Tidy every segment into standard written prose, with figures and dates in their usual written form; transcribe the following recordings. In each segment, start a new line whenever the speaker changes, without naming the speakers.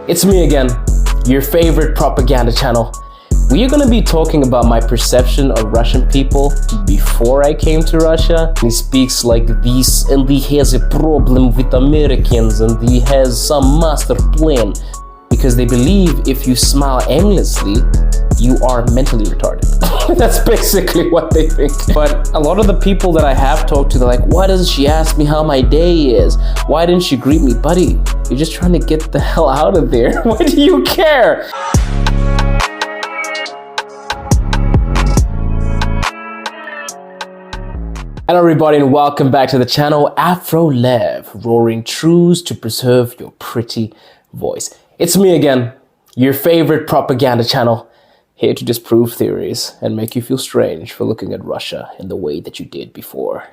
It's me again, your favorite propaganda channel. We are going to be talking about my perception of Russian people before I came to Russia. He speaks like this, and he has a problem with Americans, and he has some master plan. Because they believe if you smile aimlessly, you are mentally retarded. That's basically what they think. But a lot of the people that I have talked to, they're like, why doesn't she ask me how my day is? Why didn't she greet me? Buddy, you're just trying to get the hell out of there. Why do you care? Hello everybody and welcome back to the channel Afro Lev, roaring truths to preserve your pretty voice. It's me again, your favorite propaganda channel, here to disprove theories and make you feel strange for looking at Russia in the way that you did before.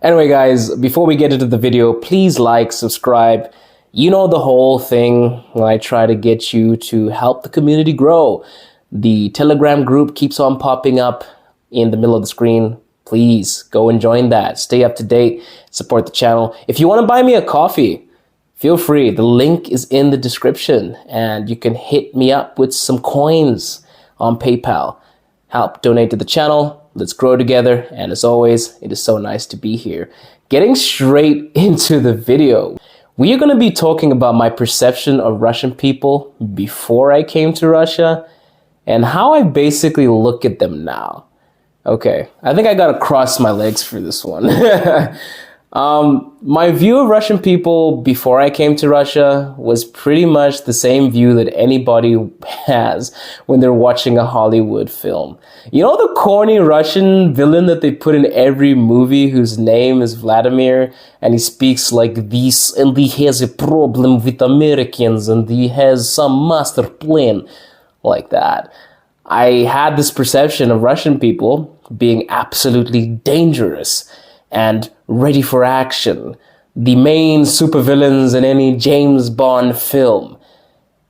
Anyway guys, before we get into the video, please like, subscribe. You know the whole thing when I try to get you to help the community grow. The Telegram group keeps on popping up in the middle of the screen. Please go and join that. Stay up to date, support the channel. If you want to buy me a coffee, feel free. The link is in the description and you can hit me up with some coins on PayPal. Help donate to the channel. Let's grow together. And as always, it is so nice to be here. Getting straight into the video. We are going to be talking about my perception of Russian people before I came to Russia and how I basically look at them now. Okay, I think I gotta cross my legs for this one. My view of Russian people before I came to Russia was pretty much the same view that anybody has when they're watching a Hollywood film. You know the corny Russian villain that they put in every movie whose name is Vladimir, and he speaks like this, and he has a problem with Americans, and he has some master plan, like that. I had this perception of Russian people being absolutely dangerous and ready for action, the main supervillains in any James Bond film.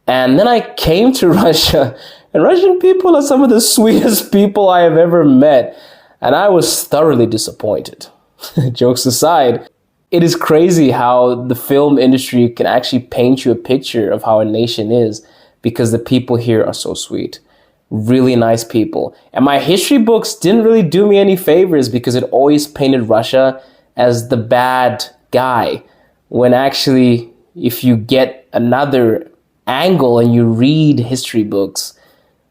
And then I came to Russia, and Russian people are some of the sweetest people I have ever met, and I was thoroughly disappointed. Jokes aside, it is crazy how the film industry can actually paint you a picture of how a nation is because the people here are so sweet. Really nice people. And my history books didn't really do me any favors because it always painted Russia as the bad guy. When actually, if you get another angle and you read history books,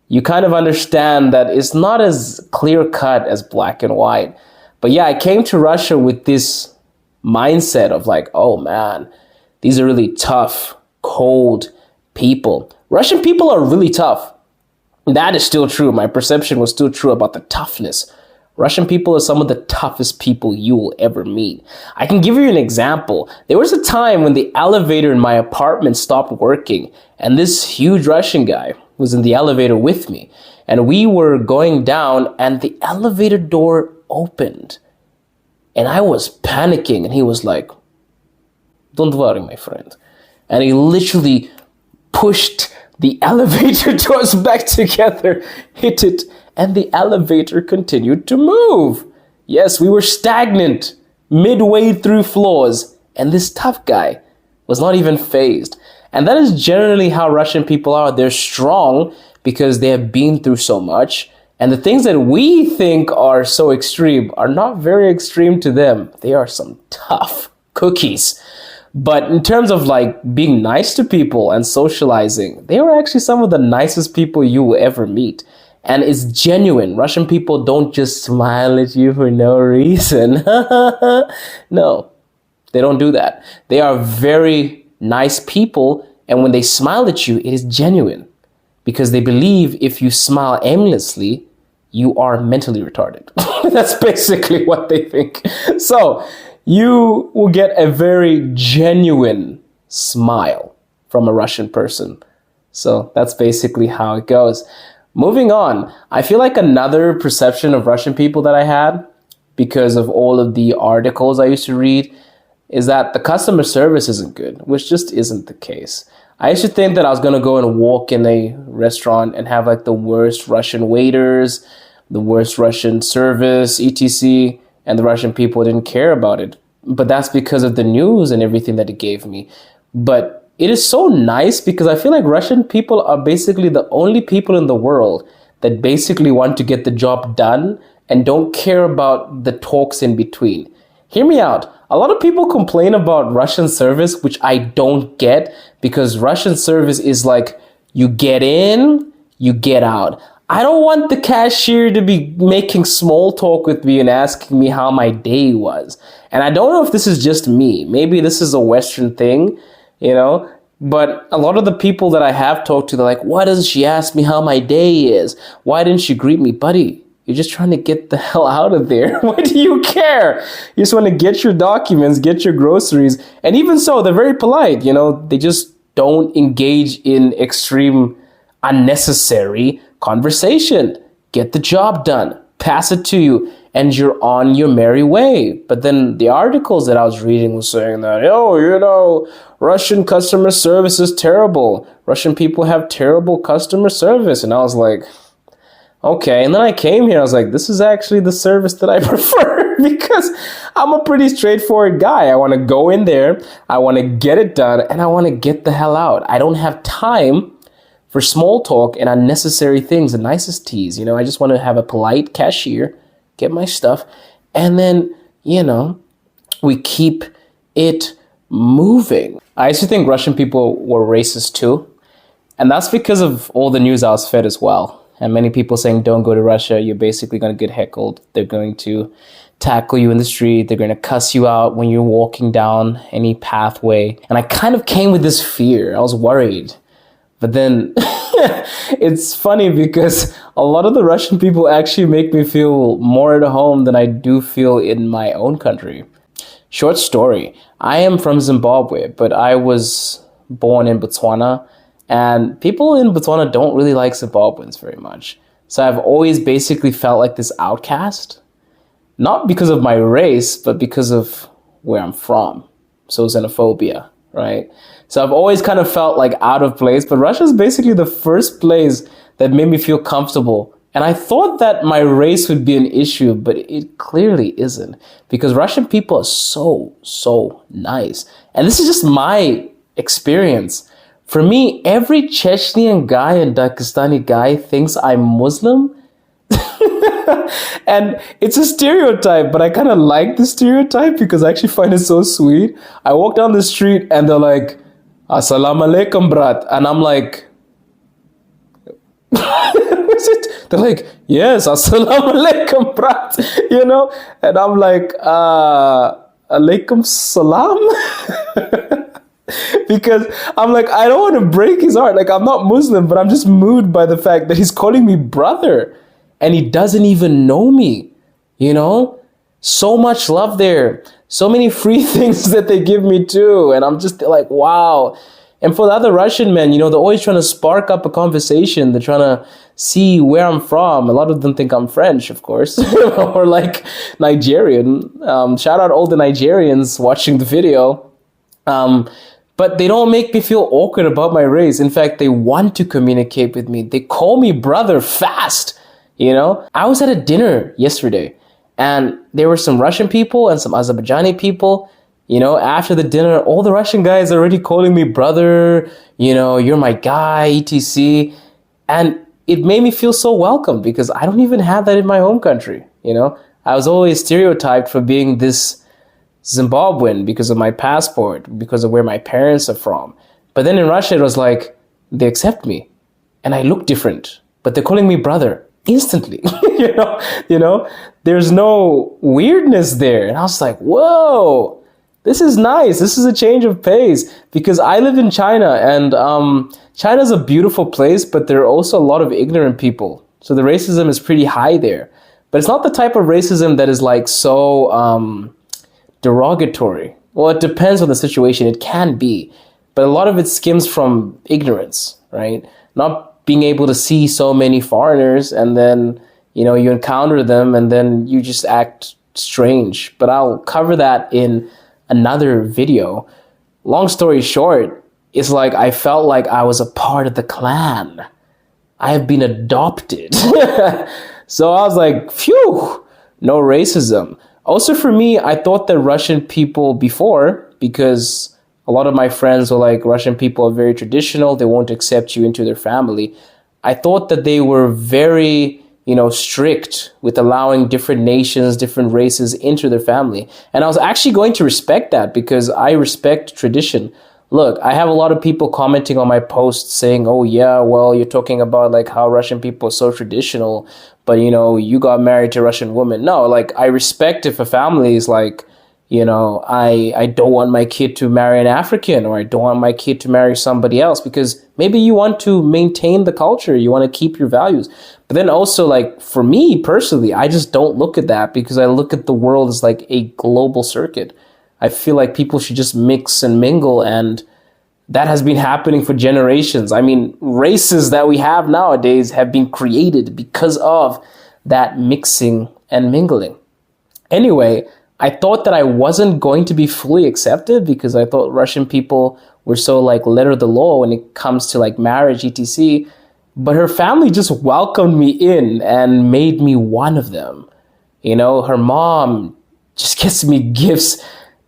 you kind of understand that it's not as clear cut as black and white. But yeah, I came to Russia with this mindset of like, oh man, these are really tough, cold people. Russian people are really tough. That is still true. My perception was still true about the toughness. Russian people are some of the toughest people you will ever meet. I can give you an example. There was a time when the elevator in my apartment stopped working, and this huge Russian guy was in the elevator with me, and we were going down, and the elevator door opened, and I was panicking, and he was like, "Don't worry, my friend." And he literally pushed the elevator doors back together, hit it, and the elevator continued to move. Yes, we were stagnant midway through floors, and this tough guy was not even fazed. And that is generally how Russian people are. They're strong because they have been through so much, and the things that we think are so extreme are not very extreme to them. They are some tough cookies. But in terms of like being nice to people and socializing, they are actually some of the nicest people you will ever meet. And it's genuine. Russian people don't just smile at you for no reason. No, they don't do that. They are very nice people. And when they smile at you, it is genuine because they believe if you smile aimlessly, you are mentally retarded. That's basically what they think. So you will get a very genuine smile from a Russian person. So that's basically how it goes. Moving on, I feel like another perception of Russian people that I had because of all of the articles I used to read is that the customer service isn't good, which just isn't the case. I used to think that I was going to go and walk in a restaurant and have like the worst Russian waiters, the worst Russian service, etc. And the Russian people didn't care about it. But that's because of the news and everything that it gave me. But it is so nice because I feel like Russian people are basically the only people in the world that basically want to get the job done and don't care about the talks in between. Hear me out. A lot of people complain about Russian service, which I don't get, because Russian service is like you get in, you get out. I don't want the cashier to be making small talk with me and asking me how my day was. And I don't know if this is just me. Maybe this is a Western thing, you know? But a lot of the people that I have talked to, they're like, why doesn't she ask me how my day is? Why didn't she greet me? Buddy, you're just trying to get the hell out of there. Why do you care? You just want to get your documents, get your groceries. And even so, they're very polite. You know, they just don't engage in extreme, unnecessary conversation. Get the job done. Pass it to you. And you're on your merry way. But then the articles that I was reading was saying that, oh, you know, Russian customer service is terrible. Russian people have terrible customer service. And I was like, okay. And then I came here. I was like, this is actually the service that I prefer because I'm a pretty straightforward guy. I want to go in there. I want to get it done. And I want to get the hell out. I don't have time for small talk and unnecessary things and niceties. You know, I just want to have a polite cashier, get my stuff, and then, you know, we keep it moving. I used to think Russian people were racist too, and that's because of all the news I was fed as well. And many people saying, don't go to Russia, you're basically going to get heckled. They're going to tackle you in the street. They're going to cuss you out when you're walking down any pathway. And I kind of came with this fear. I was worried. But then it's funny because a lot of the Russian people actually make me feel more at home than I do feel in my own country. Short story. I am from Zimbabwe, but I was born in Botswana, and people in Botswana don't really like Zimbabweans very much. So I've always basically felt like this outcast, not because of my race, but because of where I'm from. So xenophobia, right? So I've always kind of felt like out of place, but Russia is basically the first place that made me feel comfortable. And I thought that my race would be an issue, but it clearly isn't, because Russian people are so nice. And this is just my experience. For me, every Chechnyan guy and Dagestani guy thinks I'm Muslim. And it's a stereotype, but I kind of like the stereotype because I actually find it so sweet. I walk down the street and they're like, Assalamu alaikum, brat. And I'm like, is it? They're like, yes, Assalamu alaikum, brat. You know? And I'm like, alaikum salam? Because I'm like, I don't want to break his heart. Like, I'm not Muslim, but I'm just moved by the fact that he's calling me brother. And he doesn't even know me, you know? So much love there. So many free things that they give me too. And I'm just like, wow. And for the other Russian men, you know, they're always trying to spark up a conversation. They're trying to see where I'm from. A lot of them think I'm French, of course, or like Nigerian. Shout out all the Nigerians watching the video. But they don't make me feel awkward about my race. In fact, they want to communicate with me. They call me brother fast. You know, I was at a dinner yesterday and there were some Russian people and some Azerbaijani people. You know, after the dinner, all the Russian guys are already calling me brother, you know, you're my guy, etc. And it made me feel so welcome because I don't even have that in my home country. You know, I was always stereotyped for being this Zimbabwean because of my passport, because of where my parents are from. But then in Russia, it was like, they accept me and I look different, but they're calling me brother. Instantly, you know, there's no weirdness there. And I was like, whoa, this is nice. This is a change of pace because I live in China and China's a beautiful place, but there are also a lot of ignorant people. So the racism is pretty high there, but it's not the type of racism that is like so derogatory. Well, it depends on the situation. It can be, but a lot of it skims from ignorance, right? Not being able to see so many foreigners and then, you know, you encounter them and then you just act strange. But I'll cover that in another video. Long story short, it's like I felt like I was a part of the clan. I have been adopted. So I was like, phew, no racism. Also for me, I thought that Russian people before, because a lot of my friends were like, Russian people are very traditional. They won't accept you into their family. I thought that they were very, strict with allowing different nations, different races into their family. And I was actually going to respect that because I respect tradition. Look, I have a lot of people commenting on my posts saying, oh yeah, well, you're talking about like how Russian people are so traditional, but you got married to a Russian woman. No, like I respect if a family is like, I don't want my kid to marry an African, or I don't want my kid to marry somebody else, because maybe you want to maintain the culture, you want to keep your values. But then also, like, for me personally, I just don't look at that because I look at the world as like a global circuit. I feel like people should just mix and mingle, and that has been happening for generations. I mean, races that we have nowadays have been created because of that mixing and mingling. Anyway, I thought that I wasn't going to be fully accepted because I thought Russian people were so like letter of the law when it comes to like marriage, etc. But her family just welcomed me in and made me one of them. Her mom just gets me gifts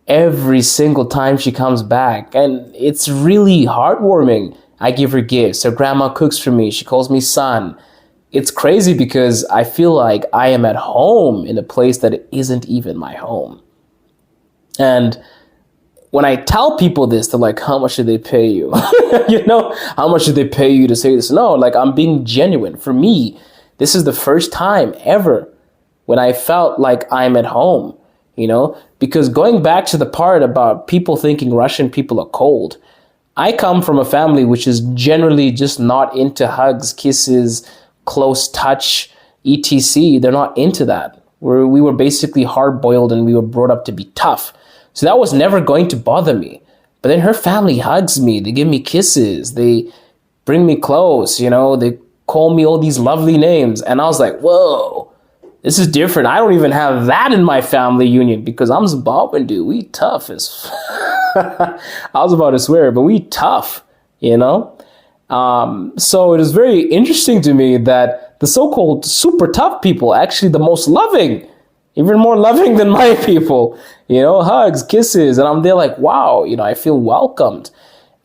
every single time she comes back. And it's really heartwarming. I give her gifts. Her grandma cooks for me. She calls me son. It's crazy because I feel like I am at home in a place that isn't even my home. And when I tell people this, they're like, how much do they pay you? How much do they pay you to say this? No, like I'm being genuine. For me, this is the first time ever when I felt like I'm at home, because going back to the part about people thinking Russian people are cold, I come from a family which is generally just not into hugs, kisses, close touch, etc. They're not into that. We were basically hard-boiled and we were brought up to be tough. So that was never going to bother me. But then her family hugs me. They give me kisses. They bring me close. They call me all these lovely names. And I was like, whoa, this is different. I don't even have that in my family union because I'm Zimbabwean, dude. We tough as... I was about to swear, but we tough, So it is very interesting to me that the so-called super tough people are actually the most loving, even more loving than my people, hugs, kisses. And I'm there like, wow, I feel welcomed.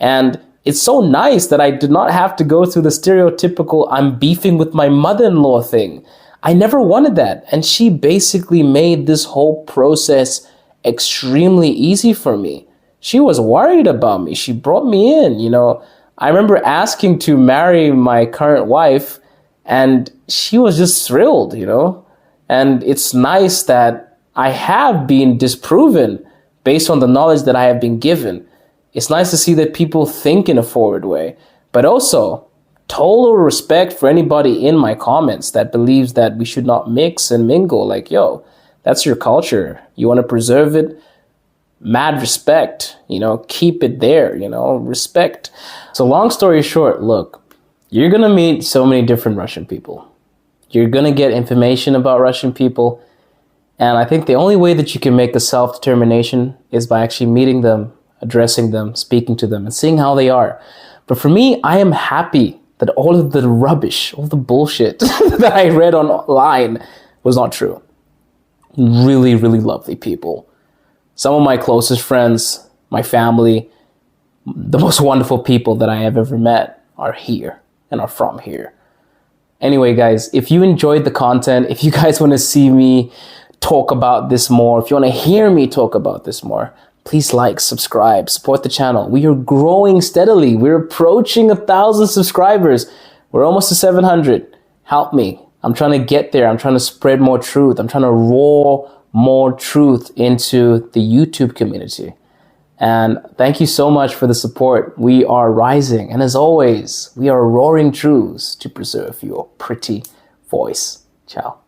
And it's so nice that I did not have to go through the stereotypical I'm beefing with my mother-in-law thing. I never wanted that. And she basically made this whole process extremely easy for me. She was worried about me. She brought me in, I remember asking to marry my current wife, and she was just thrilled, And it's nice that I have been disproven based on the knowledge that I have been given. It's nice to see that people think in a forward way, but also total respect for anybody in my comments that believes that we should not mix and mingle. Like, yo, that's your culture. You want to preserve it? Mad respect, keep it there, respect. So long story short, look, you're going to meet so many different Russian people. You're going to get information about Russian people. And I think the only way that you can make a self-determination is by actually meeting them, addressing them, speaking to them, and seeing how they are. But for me, I am happy that all of the rubbish, all the bullshit that I read online was not true. Really, really lovely people. Some of my closest friends, my family, the most wonderful people that I have ever met are here and are from here. Anyway, guys, if you enjoyed the content, if you guys want to see me talk about this more, if you want to hear me talk about this more, please like, subscribe, support the channel. We are growing steadily. We're approaching 1,000 subscribers. We're almost to 700. Help me. I'm trying to get there. I'm trying to spread more truth. I'm trying to roar more truth into the YouTube community. And thank you so much for the support. We are rising. And as always, we are roaring truths to preserve your pretty voice. Ciao.